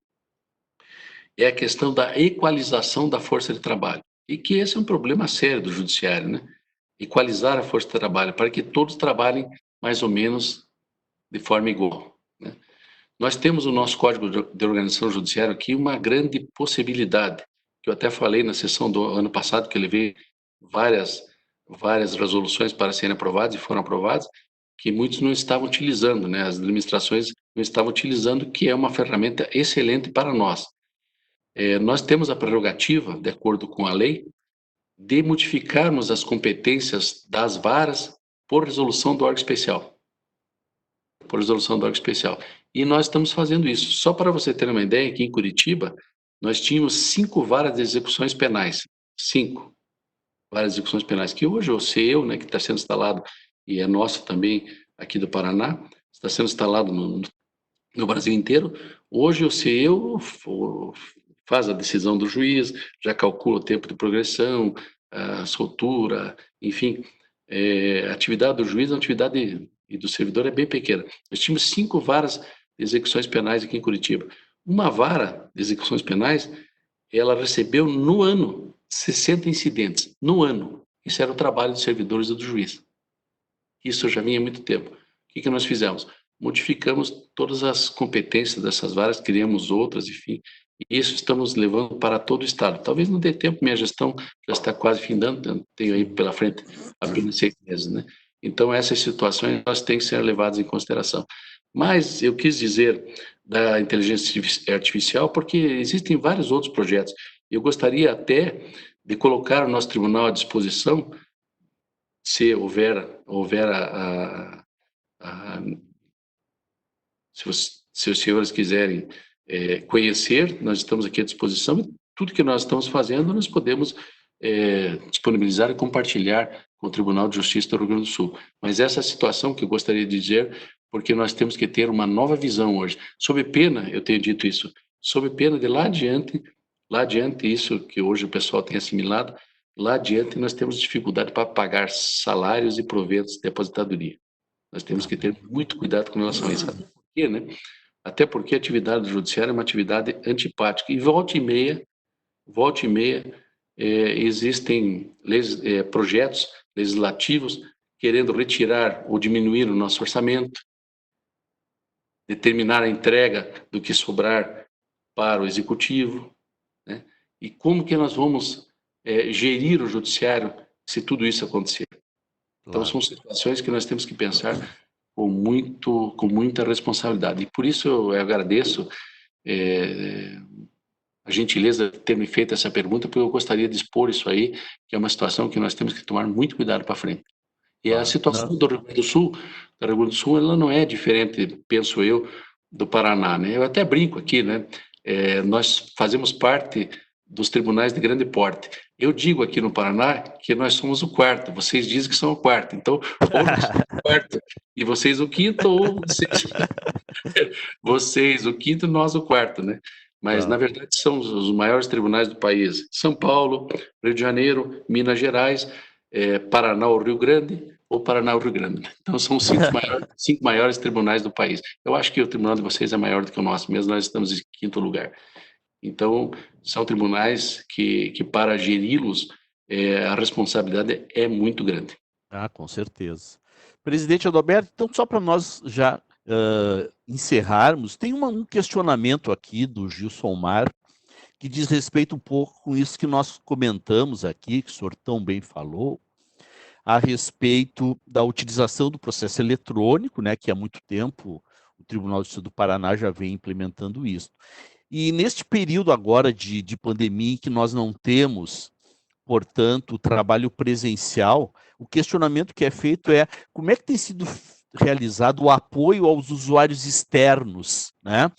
é a questão da equalização da força de trabalho. E que esse é um problema sério do judiciário, né? Equalizar a força de trabalho, para que todos trabalhem mais ou menos de forma igual, né? Nós temos no nosso Código de Organização Judiciária aqui uma grande possibilidade, que eu até falei na sessão do ano passado, que eu levei várias resoluções para serem aprovadas e foram aprovadas, que muitos não estavam utilizando, né? As administrações não estavam utilizando, que é uma ferramenta excelente para nós. Nós temos a prerrogativa, de acordo com a lei, de modificarmos as competências das varas por resolução do órgão especial. Por resolução do órgão especial. E nós estamos fazendo isso. Só para você ter uma ideia, aqui em Curitiba, nós tínhamos 5 varas de execuções penais. 5 varas de execuções penais, que hoje o CEU, né, que está sendo instalado, e é nosso também aqui do Paraná, está sendo instalado no Brasil inteiro. Hoje o CEU faz a decisão do juiz, já calcula o tempo de progressão, a soltura, enfim. A atividade do juiz, a atividade e do servidor é bem pequena. Nós tínhamos 5 varas de execuções penais aqui em Curitiba. Uma vara de execuções penais, ela recebeu no ano 60 incidentes, no ano. Isso era o trabalho dos servidores e do juiz. Isso já vinha há muito tempo. O que nós fizemos? modificamos todas as competências dessas varas, criamos outras, enfim, e isso estamos levando para todo o Estado. Talvez não dê tempo, minha gestão já está quase findando, tenho aí pela frente apenas 6 meses, né? Então, essas situações elas têm que ser levadas em consideração. Mas eu quis dizer da inteligência artificial porque existem vários outros projetos. Eu gostaria até de colocar o nosso tribunal à disposição, se houver a se os senhores quiserem conhecer, nós estamos aqui à disposição e tudo que nós estamos fazendo nós podemos disponibilizar e compartilhar com o Tribunal de Justiça do Rio Grande do Sul. Mas essa situação que eu gostaria de dizer, porque nós temos que ter uma nova visão hoje. Sob pena, eu tenho dito isso, sob pena de lá adiante isso que hoje o pessoal tem assimilado, lá adiante nós temos dificuldade para pagar salários e proventos de aposentadoria. Nós temos que ter muito cuidado com relação a isso. Até porque, né? Até porque a atividade judiciária é uma atividade antipática. E volta e meia, existem projetos legislativos querendo retirar ou diminuir o nosso orçamento, determinar a entrega do que sobrar para o executivo, né? E como que nós vamos gerir o judiciário se tudo isso acontecer? Então, são situações que nós temos que pensar com muita responsabilidade. E por isso eu agradeço a gentileza de ter me feito essa pergunta, porque eu gostaria de expor isso aí, que é uma situação que nós temos que tomar muito cuidado para frente. E a situação do Rio Grande do Sul, ela não é diferente, penso eu, do Paraná, né? Eu até brinco aqui, né? Nós fazemos parte dos tribunais de grande porte. Eu digo aqui no Paraná que nós somos o quarto, vocês dizem que são o quarto, então ou nós somos o quarto e vocês o quinto, ou vocês o quinto e nós o quarto, né? Mas, na verdade, são os maiores tribunais do país. São Paulo, Rio de Janeiro, Minas Gerais, Paraná ou Rio Grande, ou Paraná ou Rio Grande. Então, são os 5 maiores tribunais do país. Eu acho que o tribunal de vocês é maior do que o nosso, mesmo nós estamos em 5º lugar. Então, são tribunais que para geri-los, a responsabilidade é muito grande. Ah, com certeza. Presidente Adalberto, então só para nós já encerrarmos, tem um questionamento aqui do Gilson Mar, que diz respeito um pouco com isso que nós comentamos aqui, que o senhor tão bem falou, a respeito da utilização do processo eletrônico, né, que há muito tempo o Tribunal de Justiça do Paraná já vem implementando isso. E neste período agora de pandemia, em que nós não temos, portanto, o trabalho presencial, o questionamento que é feito é como é que tem sido realizado o apoio aos usuários externos, né?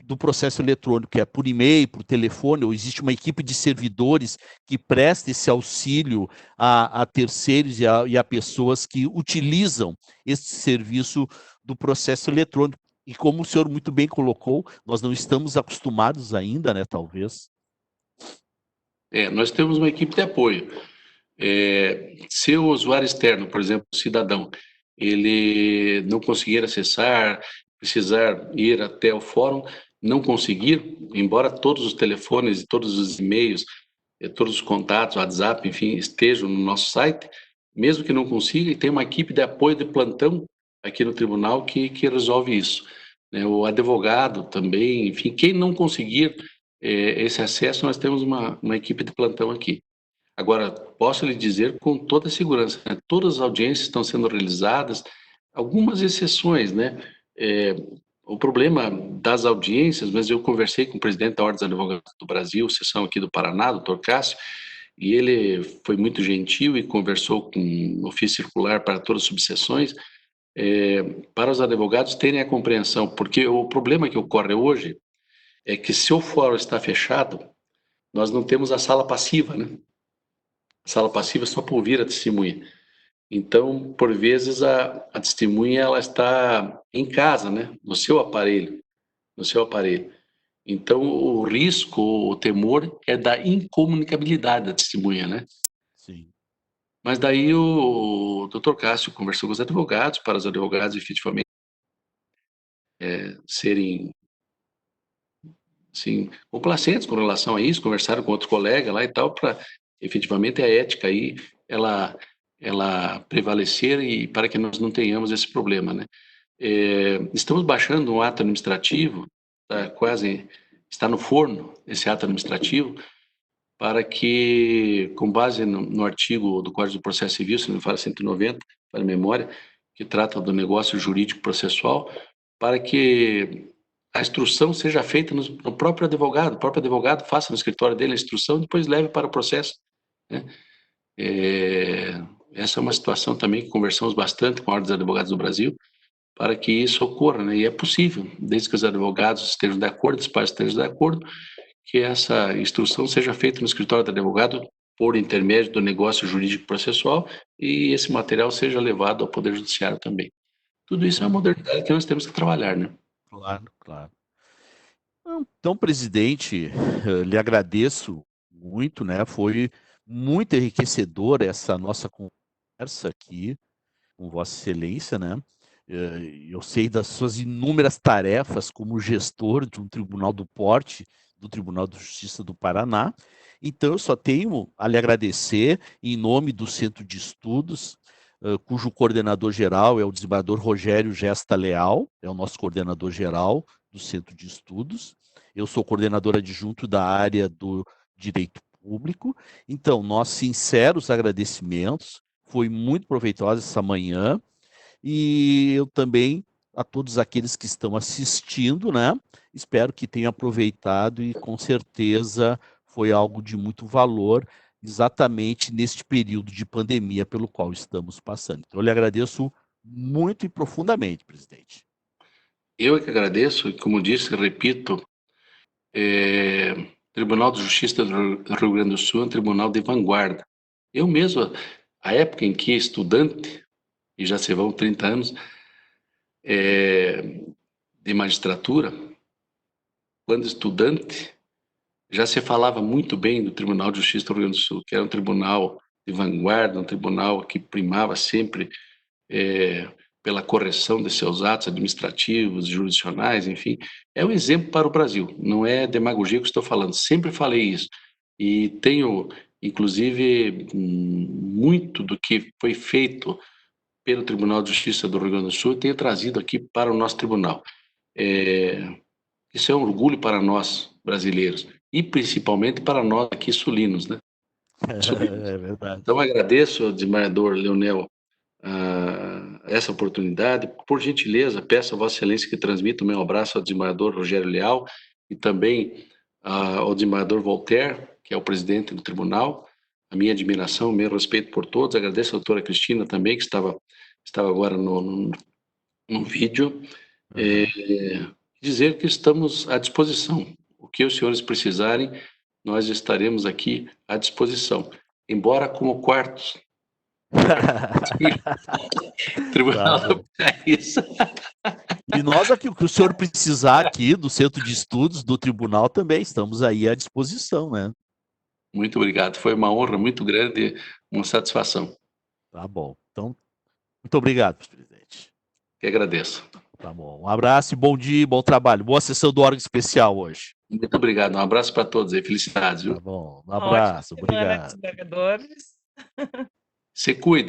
Do processo eletrônico, que é por e-mail, por telefone, ou existe uma equipe de servidores que presta esse auxílio a terceiros e a pessoas que utilizam esse serviço do processo eletrônico. E como o senhor muito bem colocou, nós não estamos acostumados ainda, né, talvez. Nós temos uma equipe de apoio. Se o usuário externo, por exemplo, o cidadão, ele não conseguir acessar, precisar ir até o fórum, não conseguir, embora todos os telefones e todos os e-mails, todos os contatos, WhatsApp, enfim, estejam no nosso site, mesmo que não consiga, tem uma equipe de apoio de plantão aqui no tribunal que resolve isso, né? O advogado também, enfim, quem não conseguir esse acesso, nós temos uma equipe de plantão aqui. Agora, posso lhe dizer com toda segurança, né? Todas as audiências estão sendo realizadas, algumas exceções, né? O problema das audiências, mas eu conversei com o presidente da Ordem dos Advogados do Brasil, seção aqui do Paraná, doutor Cássio, e ele foi muito gentil e conversou com um ofício circular para todas as subseções, para os advogados terem a compreensão, porque o problema que ocorre hoje é que se o fórum está fechado, nós não temos a sala passiva, né? A sala passiva é só para ouvir a testemunha. Então, por vezes, a testemunha ela está em casa, né? No seu aparelho. Então, o risco, o temor é da incomunicabilidade da testemunha, né? Sim. Mas daí o doutor Cássio conversou com os advogados, para os advogados efetivamente serem assim, complacentes com relação a isso, conversaram com outro colega lá e tal, para efetivamente a ética aí, ela prevalecer e para que nós não tenhamos esse problema, né? Estamos baixando um ato administrativo, está no forno esse ato administrativo, para que, com base no artigo do Código do Processo Civil, se não me fala 190, para a memória, que trata do negócio jurídico processual, para que a instrução seja feita no próprio advogado, o próprio advogado faça no escritório dele a instrução e depois leve para o processo, né? Essa é uma situação também que conversamos bastante com a Ordem dos Advogados do Brasil, para que isso ocorra, né? E é possível, desde que os advogados estejam de acordo, os pais estejam de acordo, que essa instrução seja feita no escritório do advogado por intermédio do negócio jurídico processual e esse material seja levado ao Poder Judiciário também. Tudo isso é uma modernidade que nós temos que trabalhar, né? Claro, claro. Então, presidente, lhe agradeço muito, né? Foi muito enriquecedora essa nossa conversa aqui com Vossa Excelência, né? Eu sei das suas inúmeras tarefas como gestor de um tribunal do porte, do Tribunal de Justiça do Paraná. Então, eu só tenho a lhe agradecer em nome do Centro de Estudos, cujo coordenador geral é o desembargador Rogério Gesta Leal, é o nosso coordenador geral do Centro de Estudos. Eu sou coordenador adjunto da área do Direito Público. Então, nossos sinceros agradecimentos. Foi muito proveitosa essa manhã. E eu também, a todos aqueles que estão assistindo, né? Espero que tenham aproveitado e com certeza foi algo de muito valor, exatamente neste período de pandemia pelo qual estamos passando. Então, eu lhe agradeço muito e profundamente, presidente. Eu é que agradeço, e como disse, repito, Tribunal de Justiça do Rio Grande do Sul é um tribunal de vanguarda. Eu mesmo, a época em que estudante, e já se vão 30 anos, de magistratura, quando estudante, já se falava muito bem do Tribunal de Justiça do Rio Grande do Sul, que era um tribunal de vanguarda, um tribunal que primava sempre pela correção de seus atos administrativos, jurisdicionais, enfim. É um exemplo para o Brasil, não é demagogia que estou falando, sempre falei isso. E tenho, inclusive, muito do que foi feito pelo Tribunal de Justiça do Rio Grande do Sul, eu tenho trazido aqui para o nosso tribunal. Isso é um orgulho para nós, brasileiros, e principalmente para nós aqui sulinos, né? Sulinos. É verdade. Então, agradeço ao desembargador Leonel essa oportunidade. Por gentileza, peço a Vossa Excelência que transmita o meu abraço ao desembargador Rogério Leal e também ao desembargador Voltaire, que é o presidente do tribunal. A minha admiração, o meu respeito por todos. Agradeço a doutora Cristina também, que estava agora no vídeo. Dizer que estamos à disposição. O que os senhores precisarem, nós estaremos aqui à disposição. Embora como quartos. Tribunal Tá do País. E nós aqui, o que o senhor precisar aqui do Centro de Estudos, do Tribunal também, estamos aí à disposição, né? Muito obrigado. Foi uma honra muito grande, uma satisfação. Tá bom. Então, muito obrigado, presidente. Que agradeço. Tá bom. Um abraço e bom dia, bom trabalho. Boa sessão do órgão especial hoje. Muito obrigado. Um abraço para todos aí. Felicidades, viu? Tá bom. Um Uma ótima abraço. semana, Obrigado. desembargadores. Se cuide.